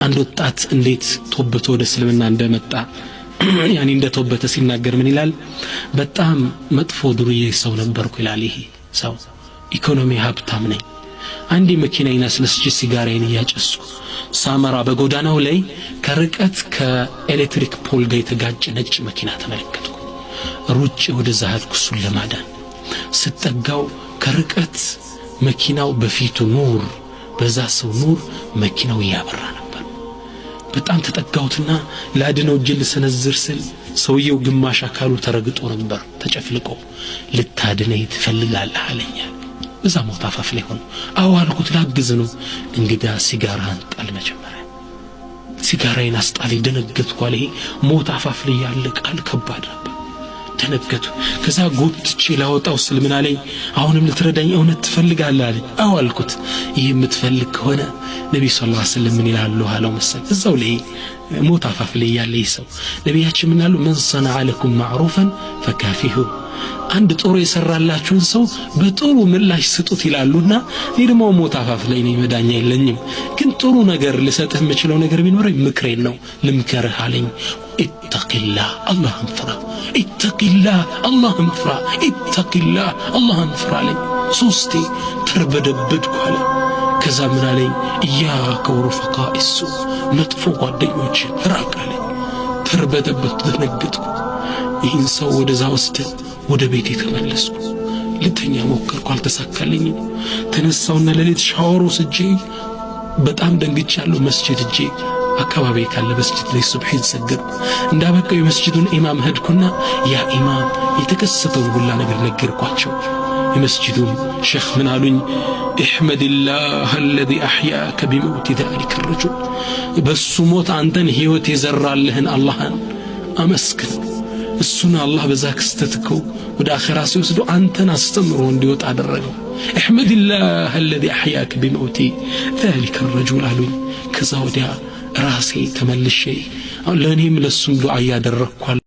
አንድ ወጣት እንዴት ተወበተ ወደ እስልምና እንደመጣ ያኒ እንደተወበተ ሲናገር ምን ይላል? በጣም መጥፎ ዱርዬ ሰው ነበርኩ ይላል። ይሄ ሰው ኢኮኖሚ ሀብታም ነኝ። አንዴ መኪናዬን አስነስቼ ሲጋራዬን እያጨስኩ ሳመራ በጎዳናው ላይ ከርቀት ከኤሌክትሪክ ፖል ጋር የተጋጨ ነጭ መኪና ተመለከትኩ። ሩጬ ወደዛ ሄድኩ እሱን ለማዳን። ስጠጋው ከርቀት መኪናው በፊቱ ኑር፣ በዛ ሰው ኑር መኪናው ያበራ ነበር። በጣም ተጠጋውትና ላድነው እጄን ልሰነዝር ስል ሰውየው ግማሽ አካሉ ተረግጦ ነበር ተጨፍልቆ። ልታድነኝ ትፈልጋለህ አለኝ። እዛ ሞት አፋፍ ላይ ሆኖ አዎ አልኩት፣ ላግዝ ነው። እንግዳ ሲጋራን ጣል። መጀመሪያ ሲጋራዬን አስጣለኝ። ደነገጥኩ አለ። ሞት አፋፍ ላይ ያለ ቃል ከባድ ነበር። ተነገቱ። ከዛ ጎትቼ ላወጣው ስል ምን አለኝ? አሁንም ልትረዳኝ እውነት ትፈልጋለህ አለኝ። አዎ አልኩት። ይህ የምትፈልግ ከሆነ ነብዩ ሰለላሁ ዐለይሂ ወሰለም ምን ይላሉ አለው መሰል። እዛው ላይ ሞት አፋፍ ላይ ያለ ሰው ነብያችን ምን አሉ? መን ሰነዐ ለኩም ማዕሩፈን ፈካፊሁ፣ አንድ ጥሩ የሰራላችሁን ሰው በጥሩ ምላሽ ስጡት ይላሉና እኔ ደግሞ ሞት አፋፍ ላይ ነኝ፣ መዳኛ የለኝም። ግን ጥሩ ነገር ልሰጥህ የምችለው ነገር ቢኖረኝ ምክሬን ነው፣ ልምከርህ አለኝ። ኢተቂላህ አላህን ፍራ፣ ኢተቂላህ አላህን ፍራ፣ ኢተቂላህ አላህን ፍራ አለኝ። ሶስቴ ተርበደበድኩ አለ። ከዛ ምን አለኝ? ኢያከ ወሩፈቃ እሱ፣ መጥፎ ጓደኞች ራቅ አለኝ። ተርበደበድኩ፣ ደነገጥኩ። ይህን ሰው ወደዛ ወስደን ወደ ቤቴ ተመለስኩ። ልተኛ ሞከርኩ፣ አልተሳካልኝም። ተነሳውና ለሌት ሻወር ወስጄ በጣም ደንግጫለሁ። መስጂድ እጄ አካባቢ ካለ መስጂድ ላይ ሱብሂን ሰገድኩ። እንዳበቃው የመስጂዱን ኢማም ሄድኩና ያ ኢማም የተከሰተውን ሁላ ነገር ነገርኳቸው። የመስጂዱም ሼኽ ምን አሉኝ? احمدالله الذي أحياك بموت ذلك الرجل، በሱ ሞት አንተን ህይወት የዘራልህን አላህን አመስግን። እሱን አላህ በዛ ክስተትከው ወደ አኺራ ሲወስዱ አንተን አስተምሮ እንዲወጣ አደረገው። احمدالله الذي أحياك بموت ذلك الرجل አሉኝ። ከዛ ወዲያ ራሴ ተመልሼ ለኔም ለሱም ዱዓ ያደረኩ